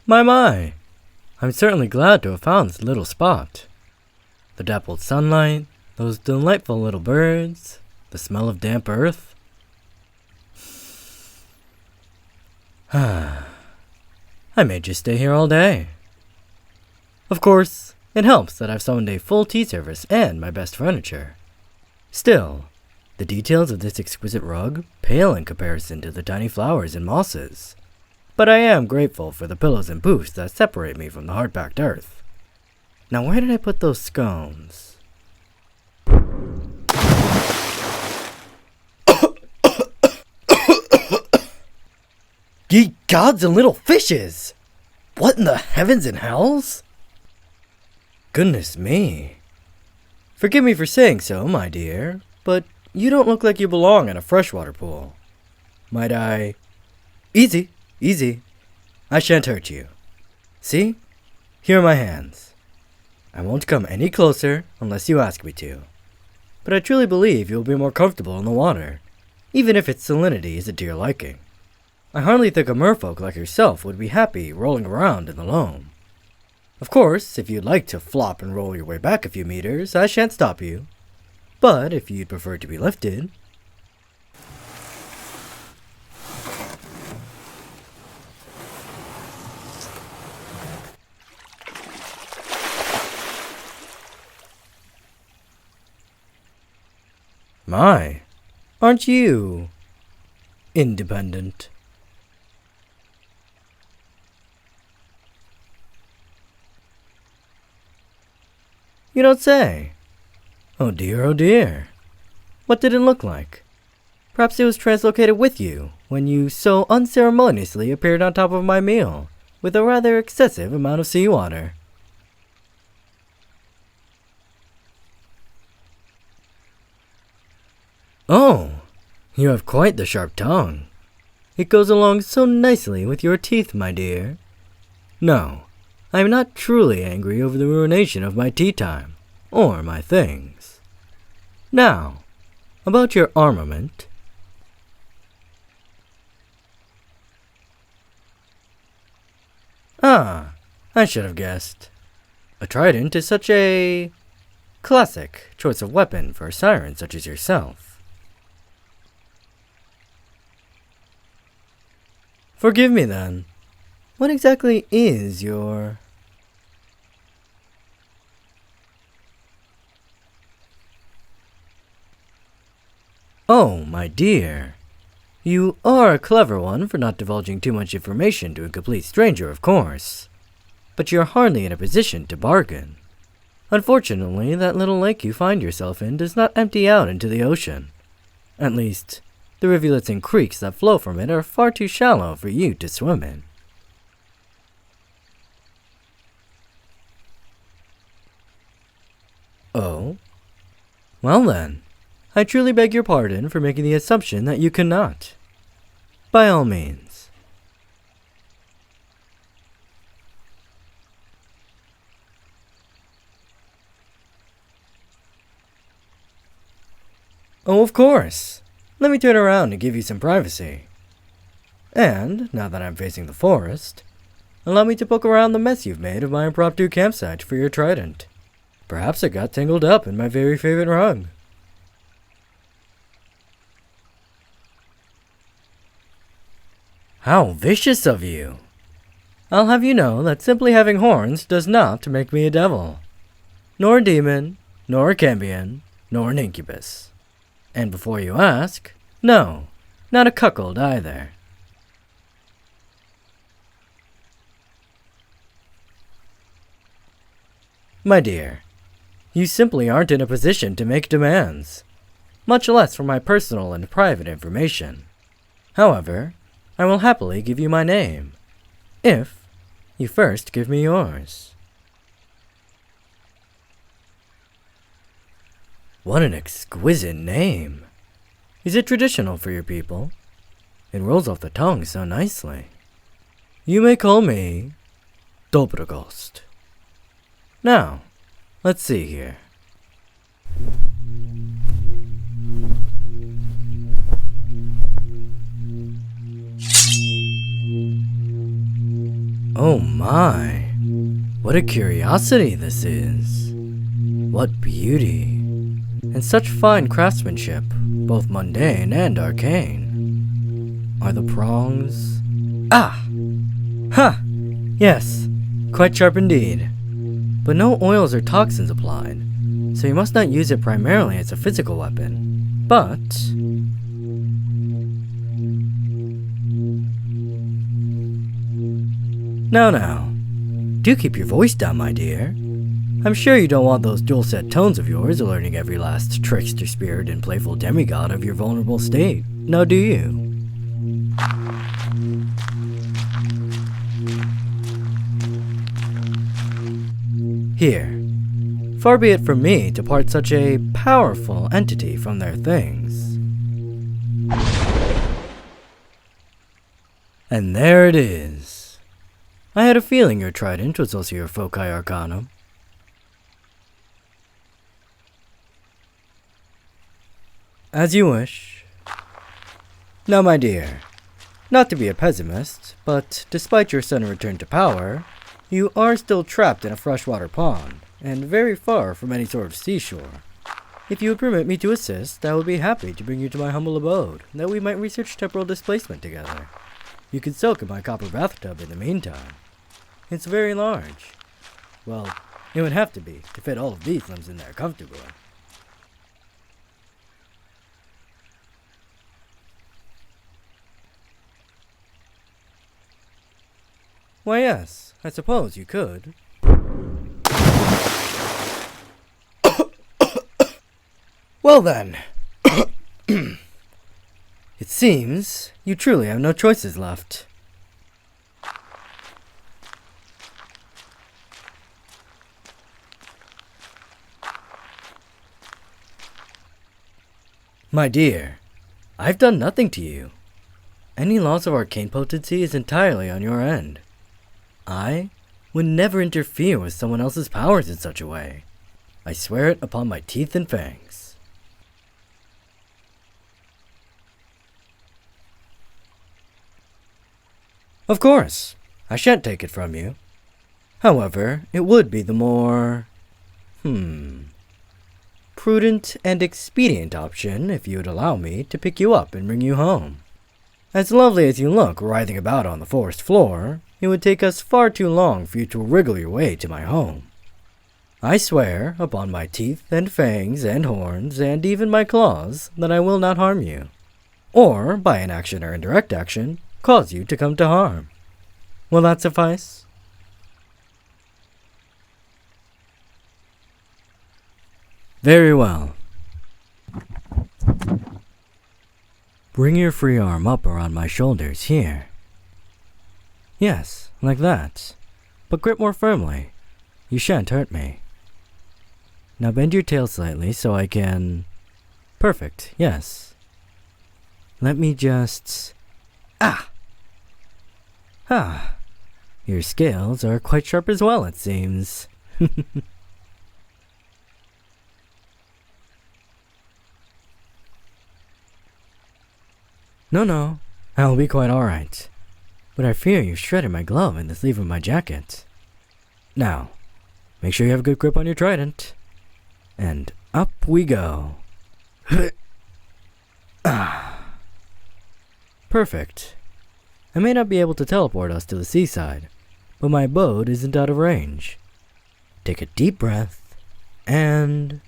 My, I'm certainly glad to have found this little spot. The dappled sunlight, those delightful little birds, the smell of damp earth. I may just stay here all day. Of course, it helps that I've summoned a full tea service and my best furniture. Still, the details of this exquisite rug pale in comparison to the tiny flowers and mosses. But I am grateful for the pillows and poofs that separate me from the hard-packed earth. Now where did I put those scones? Ye gods and little fishes! What in the heavens and hells? Goodness me. Forgive me for saying so, my dear, but you don't look like you belong in a freshwater pool. Might I... Easy, easy. I shan't hurt you. See? Here are my hands. I won't come any closer unless you ask me to. But I truly believe you'll be more comfortable in the water, even if its salinity isn't to your liking. I hardly think a merfolk like yourself would be happy rolling around in the loam. Of course, if you'd like to flop and roll your way back a few meters, I shan't stop you. But if you'd prefer to be lifted... My, aren't you independent? You don't say. Oh dear, oh dear. What did it look like? Perhaps it was translocated with you when you so unceremoniously appeared on top of my meal with a rather excessive amount of seawater. Oh, you have quite the sharp tongue. It goes along so nicely with your teeth, my dear. No, I am not truly angry over the ruination of my tea time, or my things. Now, about your armament. Ah, I should have guessed. A trident is such a classic choice of weapon for a siren such as yourself. Forgive me then. What exactly is your... Oh, my dear. You are a clever one for not divulging too much information to a complete stranger, of course. But you're hardly in a position to bargain. Unfortunately, that little lake you find yourself in does not empty out into the ocean. At least, the rivulets and creeks that flow from it are far too shallow for you to swim in. Oh? Well then, I truly beg your pardon for making the assumption that you cannot. By all means. Oh, of course. Let me turn around and give you some privacy. And, now that I'm facing the forest, allow me to poke around the mess you've made of my impromptu campsite for your trident. Perhaps it got tangled up in my very favorite rug. How vicious of you! I'll have you know that simply having horns does not make me a devil. Nor a demon, nor a cambion, nor an incubus. And before you ask, no, not a cuckold either. My dear, you simply aren't in a position to make demands, much less for my personal and private information. However, I will happily give you my name, if you first give me yours. What an exquisite name! Is it traditional for your people? It rolls off the tongue so nicely. You may call me Dobrogost. Now, let's see here. Oh my, what a curiosity this is. What beauty, and such fine craftsmanship, both mundane and arcane. Are the prongs? Ah! Ha! Yes, quite sharp indeed. But no oils or toxins applied, so you must not use it primarily as a physical weapon. But... Now, do keep your voice down, my dear. I'm sure you don't want those dual-set tones of yours alerting every last trickster spirit and playful demigod of your vulnerable state, now do you? Here, far be it from me to part such a powerful entity from their things. And there it is. I had a feeling your trident was also your foci arcanum. As you wish. Now, my dear, not to be a pessimist, but despite your sudden return to power, you are still trapped in a freshwater pond, and very far from any sort of seashore. If you would permit me to assist, I would be happy to bring you to my humble abode, that we might research temporal displacement together. You could soak in my copper bathtub in the meantime. It's very large. Well, it would have to be, to fit all of these limbs in there comfortably. Why yes, I suppose you could. Well then. It seems you truly have no choices left. My dear, I've done nothing to you. Any loss of arcane potency is entirely on your end. I would never interfere with someone else's powers in such a way. I swear it upon my teeth and fangs. Of course, I shan't take it from you. However, it would be the more... prudent and expedient option if you would allow me to pick you up and bring you home. As lovely as you look writhing about on the forest floor, it would take us far too long for you to wriggle your way to my home. I swear upon my teeth and fangs and horns and even my claws that I will not harm you, or by an action or indirect action, cause you to come to harm. Will that suffice? Very well. Bring your free arm up around my shoulders here. Yes, like that. But grip more firmly. You shan't hurt me. Now bend your tail slightly so I can... Perfect, yes. Let me just... Ah! Your scales are quite sharp as well, it seems. No, I'll be quite alright. But I fear you shredded my glove in the sleeve of my jacket. Now, make sure you have a good grip on your trident. And up we go. Perfect. I may not be able to teleport us to the seaside, but my abode isn't out of range. Take a deep breath, and...